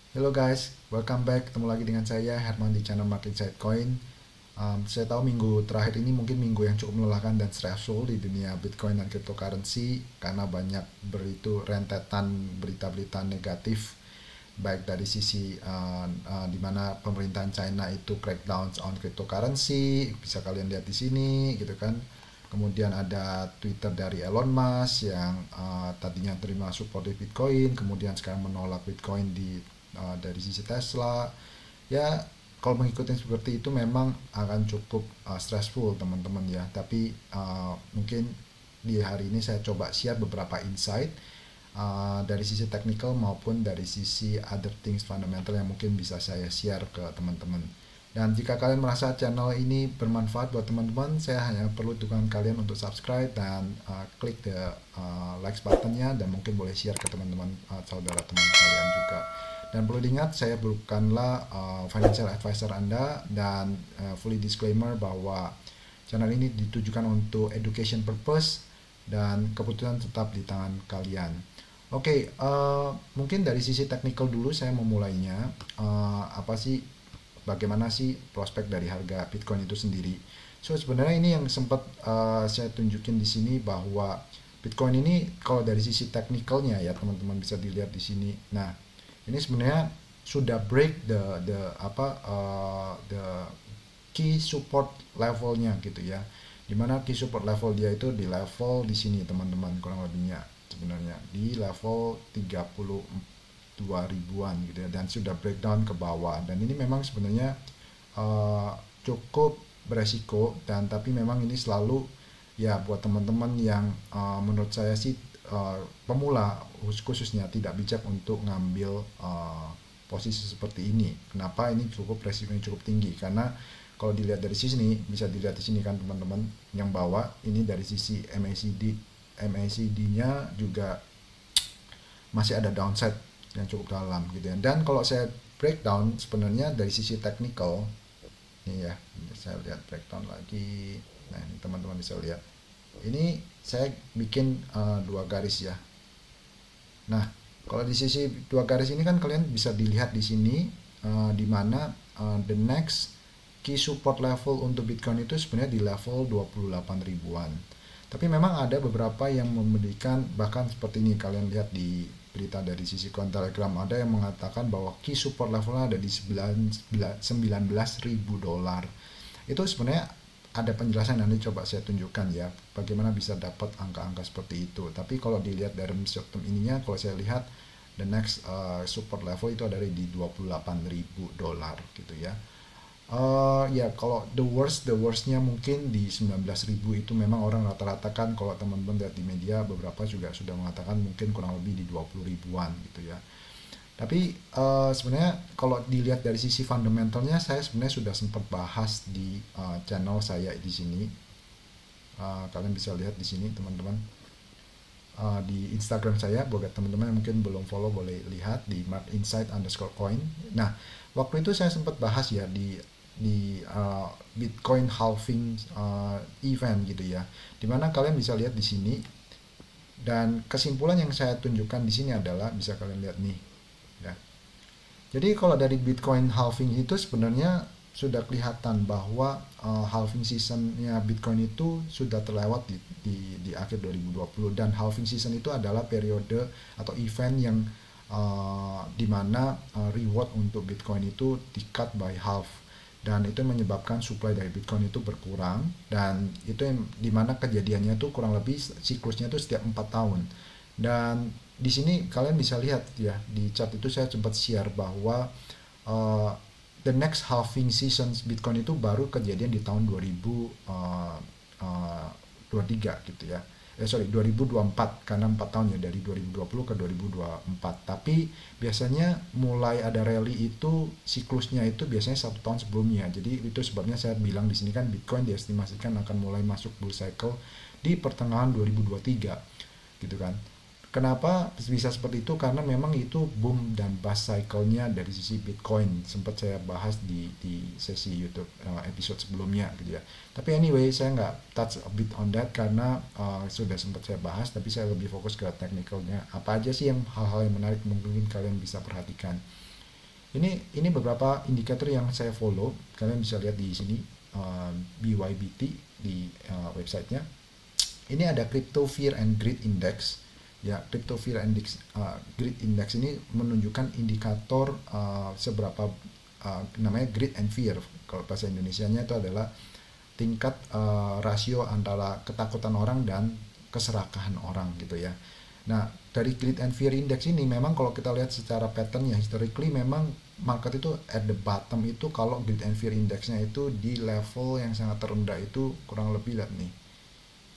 Hello guys, welcome back. Ketemu lagi dengan saya Herman di channel Market Insight Coin. Saya tahu minggu terakhir ini mungkin minggu yang cukup melelahkan dan stressful di dunia Bitcoin dan cryptocurrency karena banyak rentetan berita-berita negatif baik dari sisi di mana pemerintahan China itu crackdown on cryptocurrency, bisa kalian lihat di sini gitu kan. Kemudian ada Twitter dari Elon Musk yang tadinya terima support di Bitcoin, kemudian sekarang menolak Bitcoin dari sisi Tesla. Ya, kalau mengikuti seperti itu memang akan cukup stressful teman-teman ya. Tapi mungkin di hari ini saya coba share beberapa insight dari sisi technical maupun dari sisi other things fundamental yang mungkin bisa saya share ke teman-teman. Dan jika kalian merasa channel ini bermanfaat buat teman-teman, saya hanya perlu dukungan kalian untuk subscribe dan klik the likes buttonnya, dan mungkin boleh share ke teman-teman saudara teman kalian juga. Dan perlu diingat, saya bukanlah financial advisor Anda, dan fully disclaimer bahwa channel ini ditujukan untuk education purpose dan keputusan tetap di tangan kalian. Oke, mungkin dari sisi technical dulu saya memulainya. Bagaimana sih prospek dari harga Bitcoin itu sendiri? So sebenarnya ini yang sempat saya tunjukin di sini bahwa Bitcoin ini kalau dari sisi teknikalnya ya teman-teman bisa dilihat di sini. Nah, ini sebenarnya sudah break the key support levelnya gitu ya. Dimana key support level dia itu di level di sini teman-teman, kurang lebihnya sebenarnya di level 32 ribuan gitu ya, dan sudah breakdown ke bawah. Dan ini memang sebenarnya cukup beresiko, dan tapi memang ini selalu ya buat teman-teman yang menurut saya sih pemula khususnya tidak bijak untuk ngambil posisi seperti ini. Kenapa ini resikonya cukup tinggi? Karena kalau dilihat dari sini, bisa dilihat di sini kan teman-teman yang bawah ini dari sisi MACD-nya juga masih ada downside yang cukup dalam gitu ya. Dan kalau saya breakdown sebenarnya dari sisi technical ini ya, saya lihat breakdown lagi. Nah, ini teman-teman bisa lihat. Ini saya bikin dua garis ya. Nah, kalau di sisi dua garis ini kan kalian bisa dilihat di sini di mana the next key support level untuk Bitcoin itu sebenarnya di level 28 ribuan. Tapi memang ada beberapa yang memberikan, bahkan seperti ini kalian lihat di berita dari sisi Cointelegraph, ada yang mengatakan bahwa key support levelnya ada di 19.000 dolar. Itu sebenarnya ada penjelasan, nanti coba saya tunjukkan ya bagaimana bisa dapat angka-angka seperti itu. Tapi kalau dilihat dari short term ininya, kalau saya lihat the next support level itu ada di 28.000 dolar gitu ya. Ya kalau the worstnya mungkin di 19.000 itu memang orang rata-rata kan, kalau teman-teman lihat di media beberapa juga sudah mengatakan mungkin kurang lebih di 20 ribuan gitu ya. Tapi sebenarnya kalau dilihat dari sisi fundamentalnya, saya sebenarnya sudah sempat bahas di channel saya di sini. Kalian bisa lihat di sini teman-teman, di Instagram saya. Buat teman-teman yang mungkin belum follow, boleh lihat di markinsight_coin. Nah, waktu itu saya sempat bahas ya di Bitcoin halving event gitu ya, dimana kalian bisa lihat di sini, dan kesimpulan yang saya tunjukkan di sini adalah bisa kalian lihat nih ya. Jadi kalau dari Bitcoin halving itu sebenarnya sudah kelihatan bahwa halving seasonnya Bitcoin itu sudah terlewat di akhir 2020, dan halving season itu adalah periode atau event yang dimana reward untuk Bitcoin itu di cut by half, dan itu menyebabkan supply dari Bitcoin itu berkurang, dan itu yang dimana kejadiannya itu kurang lebih siklusnya itu setiap 4 tahun. Dan di sini kalian bisa lihat ya, di chart itu saya sempat share bahwa uh, the next halving season Bitcoin itu baru kejadian di tahun 2023 gitu ya. 2024, karena 4 tahun ya, dari 2020 ke 2024. Tapi biasanya mulai ada rally itu siklusnya itu biasanya 1 tahun sebelumnya. Jadi itu sebabnya saya bilang di sini kan Bitcoin diestimasikan akan mulai masuk bull cycle di pertengahan 2023 gitu kan. Kenapa bisa seperti itu? Karena memang itu boom dan bust cycle-nya dari sisi Bitcoin. Sempat saya bahas di sesi YouTube episode sebelumnya gitu ya. Tapi anyway, saya nggak touch a bit on that karena sudah sempat saya bahas, tapi saya lebih fokus ke technical-nya. Apa aja sih yang hal-hal yang menarik mungkin kalian bisa perhatikan. Ini beberapa indikator yang saya follow. Kalian bisa lihat di sini, BYBT di websitenya. Ini ada Crypto Fear and Greed Index. Ya, Crypto Fear and Greed Index ini menunjukkan indikator seberapa namanya greed and fear. Kalau bahasa Indonesianya itu adalah tingkat rasio antara ketakutan orang dan keserakahan orang gitu ya. Nah, dari greed and fear index ini memang kalau kita lihat secara patternnya historically memang market itu at the bottom itu kalau greed and fear indexnya itu di level yang sangat terendah itu kurang lebih lihat nih.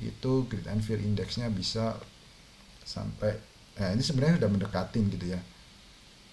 Itu greed and fear indexnya bisa sampai ini sebenarnya sudah mendekatin gitu ya.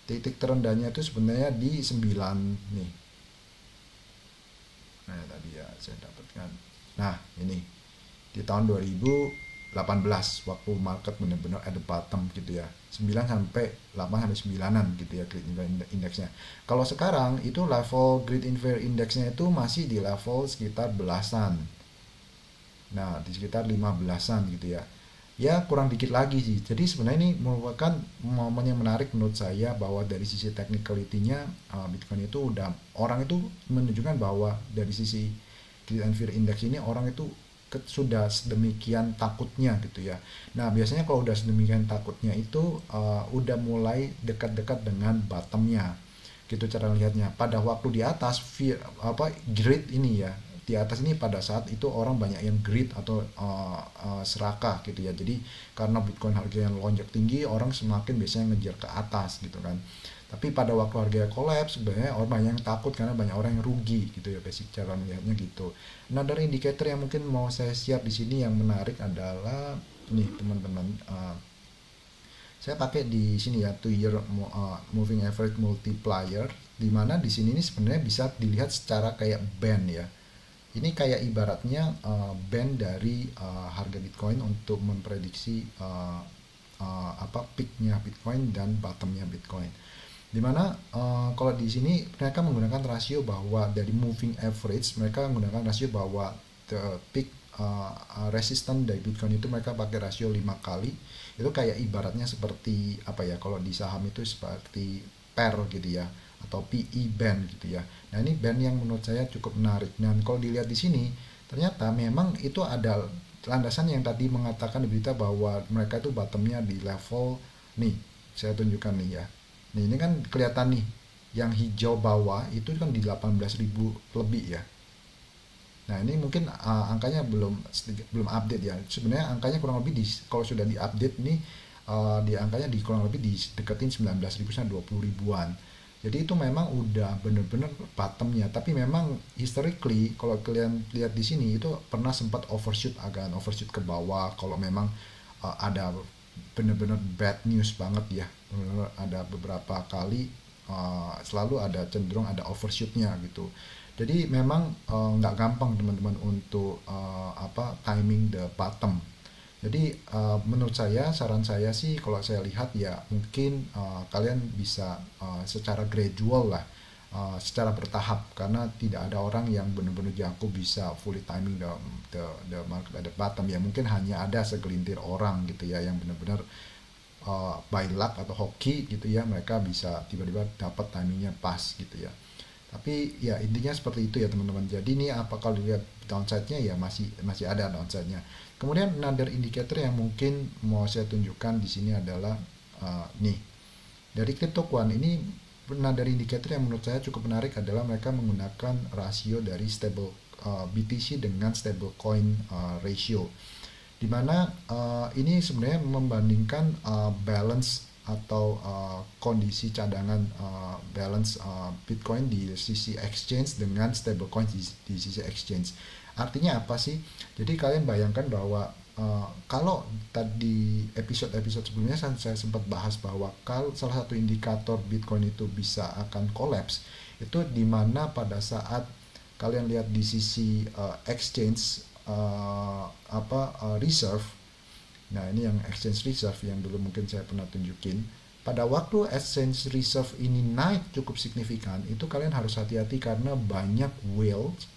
Titik terendahnya itu sebenarnya di 9 nih. Nah, tadi ya saya dapatkan. Nah, ini di tahun 2018 waktu market benar-benar at the bottom gitu ya. 9 sampai 8 sampai 9-an gitu ya greed indexnya. Kalau sekarang itu level greed and fear indexnya itu masih di level sekitar belasan. Nah, di sekitar 15-an gitu ya. Ya kurang dikit lagi sih. Jadi sebenarnya ini merupakan momen yang menarik menurut saya bahwa dari sisi technicality-nya Bitcoin itu udah orang itu menunjukkan bahwa dari sisi greed and fear index ini orang itu sudah sedemikian takutnya gitu ya. Nah biasanya kalau udah sedemikian takutnya itu udah mulai dekat-dekat dengan bottomnya gitu cara lihatnya. Pada waktu di atas fear greed ini ya, di atas ini pada saat itu orang banyak yang greed atau serakah gitu ya. Jadi karena Bitcoin harganya lonjak tinggi, orang semakin biasanya ngejar ke atas gitu kan. Tapi pada waktu harganya collapse, sebenarnya orang banyak yang takut karena banyak orang yang rugi gitu ya, basic cara melihatnya gitu. Nah, dari indikator yang mungkin mau saya share di sini yang menarik adalah nih teman-teman, saya pakai di sini ya 2-year moving average multiplier, di mana di sini ini sebenarnya bisa dilihat secara kayak band ya. Ini kayak ibaratnya band dari harga Bitcoin untuk memprediksi peaknya Bitcoin dan bottomnya Bitcoin. Dimana kalau di sini mereka menggunakan rasio bahwa dari moving average, mereka menggunakan rasio bahwa the peak resistant dari Bitcoin itu mereka pakai rasio 5 kali. Itu kayak ibaratnya seperti apa ya, kalau di saham itu seperti pair gitu ya, atau PE band gitu ya. Nah, ini band yang menurut saya cukup menarik. Dan kalau dilihat di sini, ternyata memang itu ada landasan yang tadi mengatakan di berita bahwa mereka itu bottomnya di level nih. Saya tunjukkan nih ya. Nih, ini kan kelihatan nih, yang hijau bawah itu kan di 18.000 lebih ya. Nah, ini mungkin angkanya belum update ya. Sebenarnya angkanya kurang lebih kalau sudah di-update nih di angkanya di kurang lebih deketin 19.000 sampai 20 ribuan. Jadi itu memang udah bener-bener bottomnya. Tapi memang historically kalau kalian lihat di sini itu pernah sempat overshoot, agak overshoot ke bawah kalau memang ada bener-bener bad news banget ya. Bener-bener ada beberapa kali selalu ada cenderung ada overshootnya gitu. Jadi memang nggak gampang teman-teman untuk timing the bottom. Jadi menurut saya, saran saya sih kalau saya lihat ya mungkin kalian bisa secara gradual lah, secara bertahap, karena tidak ada orang yang benar-benar jago bisa fully timing the market at the bottom ya. Mungkin hanya ada segelintir orang gitu ya yang benar-benar by luck atau hoki gitu ya, mereka bisa tiba-tiba dapat timingnya pas gitu ya. Tapi ya intinya seperti itu ya teman-teman. Jadi ini apa kalau dilihat downside-nya ya masih ada downside-nya. Kemudian another indicator yang mungkin mau saya tunjukkan di sini adalah nih. Dari CryptoQuant ini another indicator yang menurut saya cukup menarik adalah mereka menggunakan rasio dari stable BTC dengan stablecoin ratio. Dimana ini sebenarnya membandingkan balance atau kondisi cadangan balance Bitcoin di sisi exchange dengan stablecoin di sisi exchange. Artinya apa sih? Jadi kalian bayangkan bahwa kalau tadi episode sebelumnya saya sempat bahas bahwa kalau salah satu indikator Bitcoin itu bisa akan collapse, itu dimana pada saat kalian lihat di sisi exchange reserve. Nah, ini yang exchange reserve yang dulu mungkin saya pernah tunjukin. Pada waktu exchange reserve ini naik cukup signifikan, itu kalian harus hati-hati karena banyak whales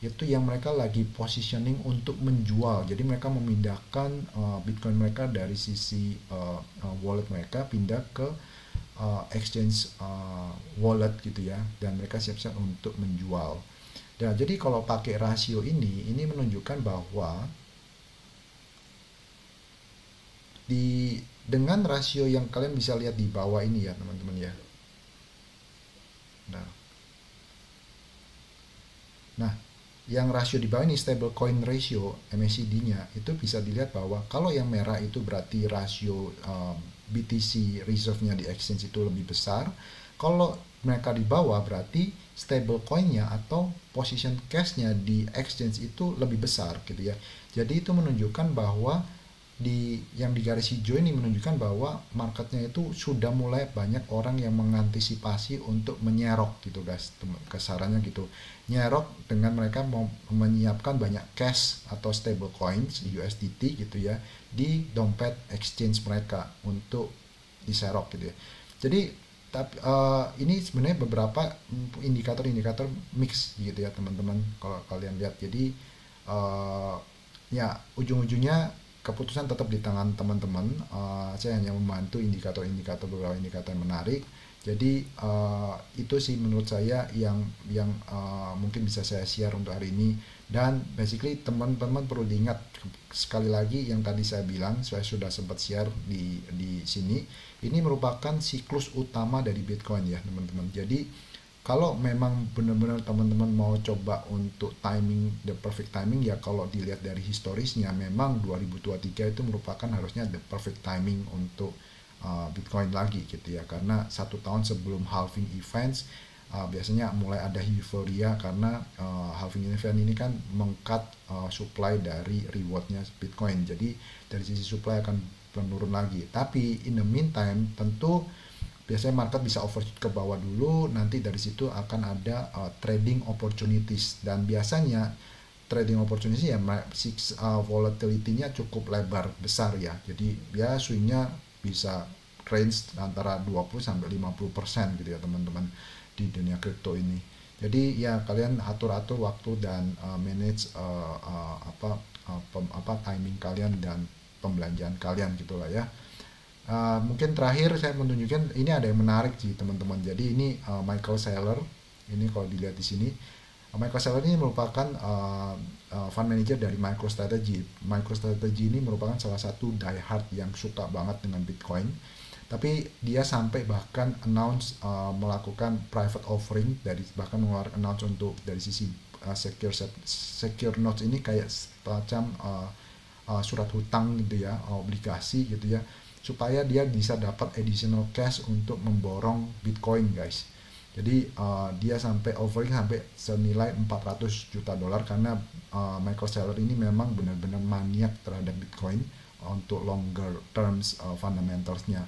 itu yang mereka lagi positioning untuk menjual. Jadi mereka memindahkan Bitcoin mereka dari sisi wallet mereka pindah ke exchange wallet gitu ya, dan mereka siap-siap untuk menjual. Nah, jadi kalau pakai rasio ini menunjukkan bahwa dengan rasio yang kalian bisa lihat di bawah ini ya teman-teman ya. Nah, yang rasio di bawah ini stable coin ratio MACD-nya itu bisa dilihat bahwa kalau yang merah itu berarti rasio BTC reserve-nya di exchange itu lebih besar. Kalau mereka di bawah berarti stable coin-nya atau position cash-nya di exchange itu lebih besar gitu ya. Jadi itu menunjukkan bahwa yang di garis hijau ini menunjukkan bahwa marketnya itu sudah mulai banyak orang yang mengantisipasi untuk menyerok gitu guys, kesarannya gitu, nyerok dengan mereka mau menyiapkan banyak cash atau stable coins USDT gitu ya di dompet exchange mereka untuk diserok gitu ya. Jadi tapi ini sebenarnya beberapa indikator-indikator mix gitu ya teman-teman kalau kalian lihat. Jadi ya ujung-ujungnya keputusan tetap di tangan teman-teman. Saya hanya membantu beberapa indikator yang menarik. Jadi itu sih menurut saya yang mungkin bisa saya share untuk hari ini. Dan basically teman-teman perlu diingat sekali lagi yang tadi saya bilang, saya sudah sempat share di sini. Ini merupakan siklus utama dari Bitcoin ya teman-teman. Jadi kalau memang benar-benar teman-teman mau coba untuk timing, the perfect timing ya, kalau dilihat dari historisnya memang 2023 itu merupakan harusnya the perfect timing untuk Bitcoin lagi gitu ya, karena 1 tahun sebelum halving events biasanya mulai ada euforia karena halving event ini kan mengcut supply dari rewardnya Bitcoin. Jadi dari sisi supply akan menurun lagi, tapi in the meantime tentu biasanya market bisa overshoot ke bawah dulu, nanti dari situ akan ada trading opportunities, dan biasanya trading opportunities ya volatility-nya cukup lebar besar ya, jadi ya swingnya bisa range antara 20 sampai 50% gitu ya teman-teman di dunia kripto ini. Jadi ya kalian atur-atur waktu dan manage timing kalian dan pembelanjaan kalian gitulah ya. Mungkin terakhir saya menunjukkan ini ada yang menarik sih teman-teman. Jadi ini Michael Saylor. Ini kalau dilihat di sini, Michael Saylor ini merupakan fund manager dari MicroStrategy. MicroStrategy ini merupakan salah satu diehard yang suka banget dengan Bitcoin. Tapi dia sampai bahkan announce melakukan private offering, bahkan mengeluarkan announce untuk dari sisi secure notes ini kayak semacam surat hutang gitu ya, obligasi gitu ya, supaya dia bisa dapat additional cash untuk memborong Bitcoin guys. Jadi dia sampai offering sampai senilai $400 juta karena Michael Saylor ini memang benar-benar maniak terhadap Bitcoin untuk longer terms fundamentalsnya.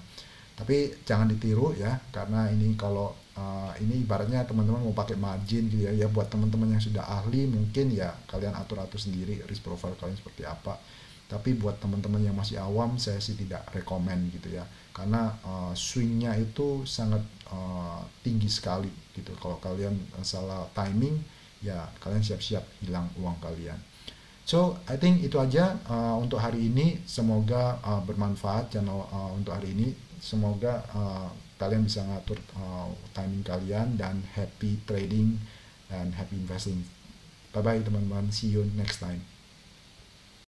Tapi jangan ditiru ya, karena ini kalau ini ibaratnya teman-teman mau pakai margin gitu ya, buat teman-teman yang sudah ahli mungkin ya kalian atur-atur sendiri risk profile kalian seperti apa. Tapi buat teman-teman yang masih awam saya sih tidak rekomen gitu ya, karena swingnya itu sangat tinggi sekali gitu. Kalau kalian salah timing ya kalian siap-siap hilang uang kalian. So I think itu aja untuk hari ini. Semoga bermanfaat channel untuk hari ini. Semoga kalian bisa ngatur timing kalian, dan happy trading dan happy investing. Bye bye teman-teman, see you next time.